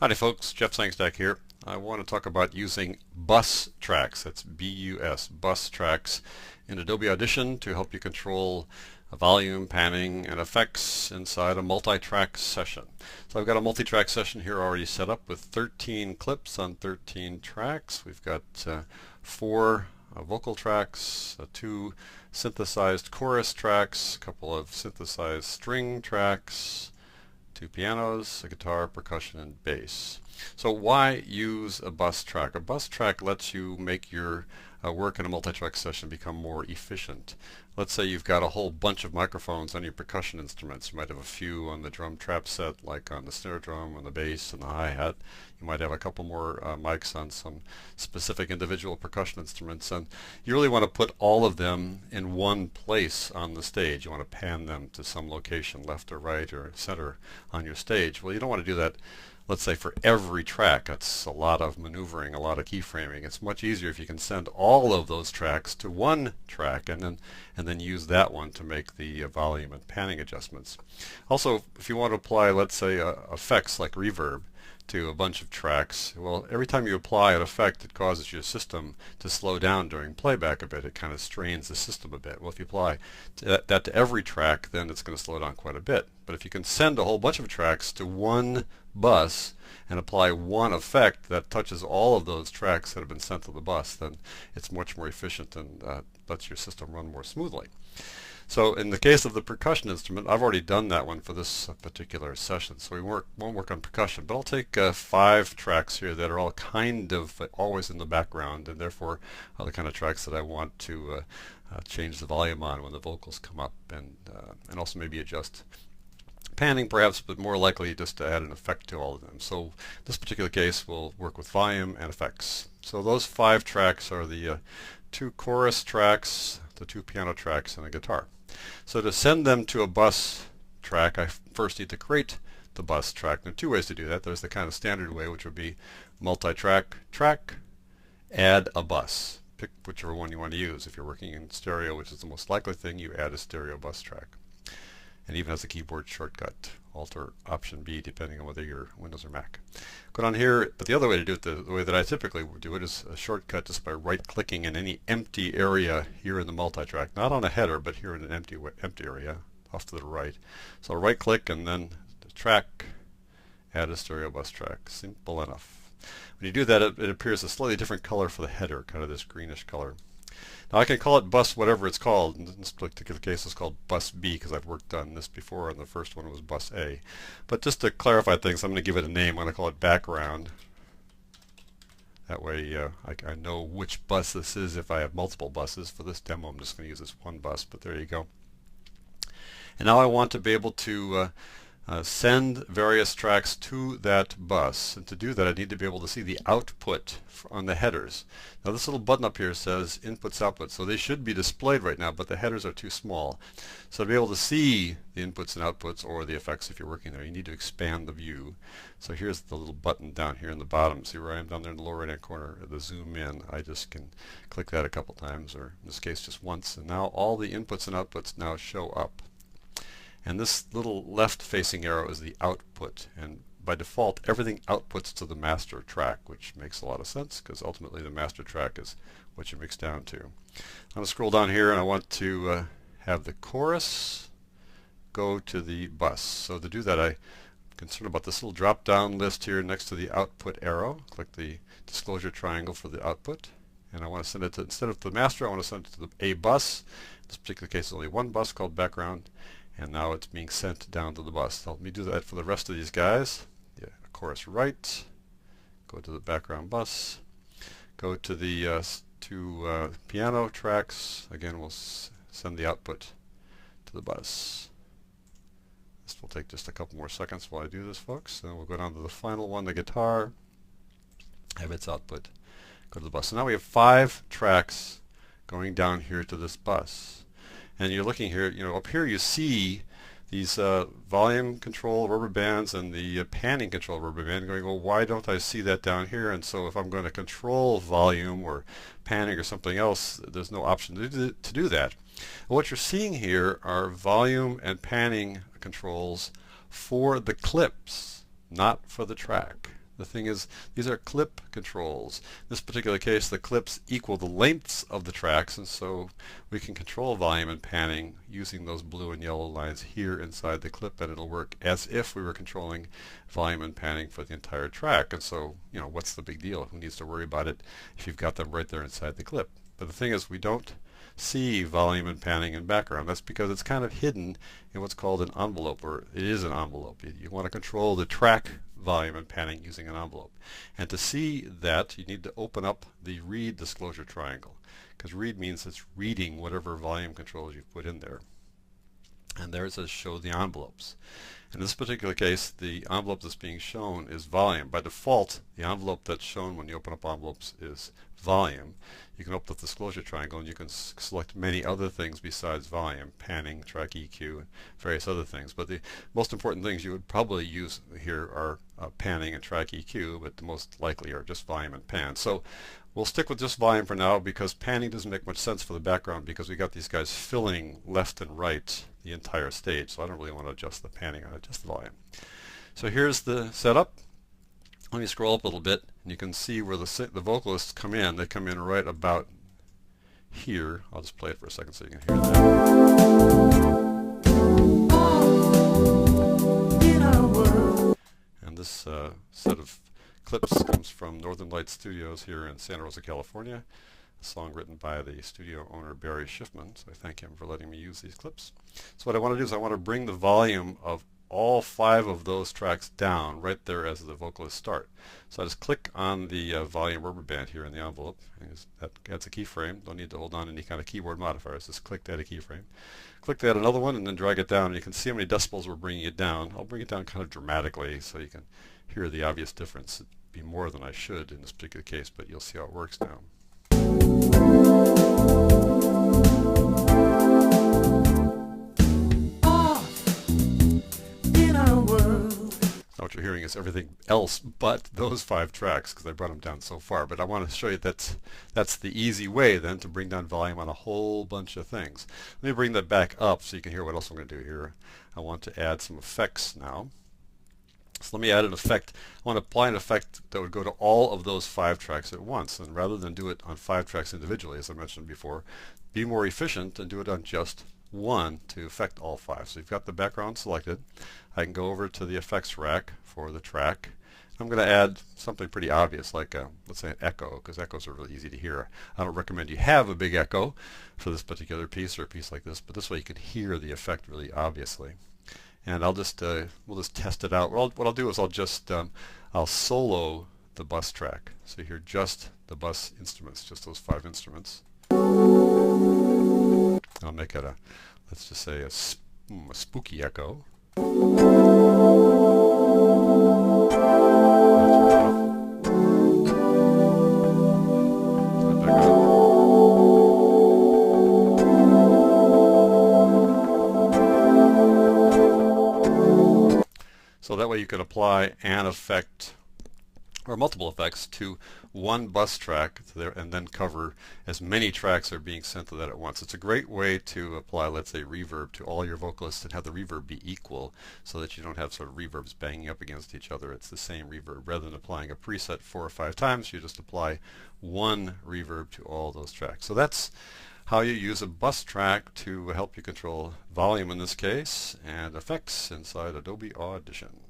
Howdy folks, Jeff Sengstack here. I want to talk about using bus tracks, that's B-U-S, bus tracks in Adobe Audition to help you control volume, panning, and effects inside a multi-track session. So I've got a multi-track session here already set up with 13 clips on 13 tracks. We've got 4 vocal tracks, 2 synthesized chorus tracks, a couple of synthesized string tracks, 2 pianos, a guitar, percussion, and bass. So why use a bus track? A bus track lets you make your work in a multi-track session become more efficient. Let's say you've got a whole bunch of microphones on your percussion instruments. You might have a few on the drum trap set, like on the snare drum, on the bass, and the hi-hat. You might have a couple more mics on some specific individual percussion instruments, and you really want to put all of them in one place on the stage. You want to pan them to some location, left or right or center on your stage. Well, you don't want to do that, let's say, for every track. That's a lot of maneuvering, a lot of keyframing. It's much easier if you can send all of those tracks to one track and then use that one to make the volume and panning adjustments. Also, if you want to apply, let's say, effects like reverb to a bunch of tracks, well, every time you apply an effect, it causes your system to slow down during playback a bit. It kind of strains the system a bit. Well, if you apply that to every track, then it's going to slow down quite a bit. But if you can send a whole bunch of tracks to one bus and apply one effect that touches all of those tracks that have been sent to the bus, then it's much more efficient and lets your system run more smoothly. So in the case of the percussion instrument, I've already done that one for this particular session, so we won't work on percussion, but I'll take 5 tracks here that are all kind of always in the background, and therefore are the kind of tracks that I want to change the volume on when the vocals come up, and also maybe adjust panning perhaps, but more likely just to add an effect to all of them. So this particular case we'll work with volume and effects. So those 5 tracks are the 2 chorus tracks, the 2 piano tracks, and a guitar. So to send them to a bus track, I first need to create the bus track. There are 2 ways to do that. There's the kind of standard way, which would be multi-track, track, add a bus. Pick whichever one you want to use. If you're working in stereo, which is the most likely thing, you add a stereo bus track. And even has a keyboard shortcut, Alt or Option B, depending on whether you're Windows or Mac. Go down here, but the other way to do it, the way that I typically would do it, is a shortcut just by right-clicking in any empty area here in the multi-track, not on a header, but here in an empty area off to the right. So right-click and then the track, add a stereo bus track. Simple enough. When you do that, it appears a slightly different color for the header, kind of this greenish color. Now I can call it bus whatever it's called. In this particular case it's called bus B because I've worked on this before, and the first one was bus A. But just to clarify things, I'm going to give it a name. I'm going to call it background. That way I know which bus this is if I have multiple buses. For this demo I'm just going to use this one bus, but there you go. And now I want to be able to send various tracks to that bus, and to do that I need to be able to see the output on the headers. Now this little button up here says inputs outputs, so they should be displayed right now, but the headers are too small. So to be able to see the inputs and outputs, or the effects if you're working there, you need to expand the view. So here's the little button down here in the bottom. See where I am down there in the lower right hand corner, the zoom in. I just can click that a couple times, or in this case just once, and now all the inputs and outputs now show up. And this little left-facing arrow is the output, and by default everything outputs to the master track, which makes a lot of sense because ultimately the master track is what you mix down to. I'm going to scroll down here and I want to have the chorus go to the bus. So to do that I'm concerned about this little drop-down list here next to the output arrow. Click the disclosure triangle for the output, and I want to send it to, instead of the master, I want to send it to a bus. In this particular case only one bus called background, and now it's being sent down to the bus. So let me do that for the rest of these guys. Yeah, chorus right, go to the background bus, go to the 2 piano tracks. Again, we'll send the output to the bus. This will take just a couple more seconds while I do this, folks. Then we'll go down to the final one, the guitar, have its output go to the bus. So now we have 5 tracks going down here to this bus. And you're looking here, up here you see these volume control rubber bands and the panning control rubber band going, well, why don't I see that down here? And so if I'm going to control volume or panning or something else, there's no option to do that. What you're seeing here are volume and panning controls for the clips, not for the track. The thing is, these are clip controls. In this particular case, the clips equal the lengths of the tracks, and so we can control volume and panning using those blue and yellow lines here inside the clip, and it'll work as if we were controlling volume and panning for the entire track. And so, you know, what's the big deal? Who needs to worry about it if you've got them right there inside the clip? But the thing is, we don't see volume and panning in background. That's because it's kind of hidden in what's called an envelope, or it is an envelope. You want to control the track volume and panning using an envelope. And to see that, you need to open up the read disclosure triangle, because read means it's reading whatever volume controls you've put in there. And there it says show the envelopes. In this particular case, the envelope that's being shown is volume. By default, the envelope that's shown when you open up envelopes is volume. You can open up the disclosure triangle and you can select many other things besides volume, panning, track EQ, and various other things. But the most important things you would probably use here are panning and track EQ, but the most likely are just volume and pan. So we'll stick with just volume for now, because panning doesn't make much sense for the background because we got these guys filling left and right the entire stage. So I don't really want to adjust the panning, I want to adjust the volume. So here's the setup. Let me scroll up a little bit, and you can see where the vocalists come in. They come in right about here. I'll just play it for a second so you can hear that. And this set of clips comes from Northern Lights Studios here in Santa Rosa, California. A song written by the studio owner Barry Schiffman, so I thank him for letting me use these clips. So what I want to do is I want to bring the volume of all 5 of those tracks down right there as the vocalists start. So I just click on the volume rubber band here in the envelope, and that adds a keyframe. Don't need to hold on any kind of keyboard modifiers, just click to add a keyframe. Click to add another one and then drag it down, and you can see how many decibels we're bringing it down. I'll bring it down kind of dramatically so you can hear the obvious difference. It'd be more than I should in this particular case, but you'll see how it works now. What you're hearing is everything else but those 5 tracks, because I brought them down so far. But I want to show you that's the easy way then to bring down volume on a whole bunch of things. Let me bring that back up so you can hear what else I'm going to do here. I want to add some effects now. So let me add an effect. I want to apply an effect that would go to all of those 5 tracks at once. And rather than do it on 5 tracks individually, as I mentioned before, be more efficient and do it on just one to affect all 5. So you've got the background selected. I can go over to the effects rack for the track. I'm going to add something pretty obvious, like let's say an echo, because echoes are really easy to hear. I don't recommend you have a big echo for this particular piece or a piece like this, but this way you can hear the effect really obviously. And I'll just we'll just test it out. What I'll do is I'll solo the bus track, so you hear just the bus instruments, just those 5 instruments. I'll make it let's just say a spooky echo. So that way you can apply an effect or multiple effects to one bus track and then cover as many tracks are being sent to that at once. It's a great way to apply, let's say, reverb to all your vocalists and have the reverb be equal so that you don't have sort of reverbs banging up against each other. It's the same reverb. Rather than applying a preset 4 or 5 times, you just apply one reverb to all those tracks. So that's how you use a bus track to help you control volume in this case and effects inside Adobe Audition.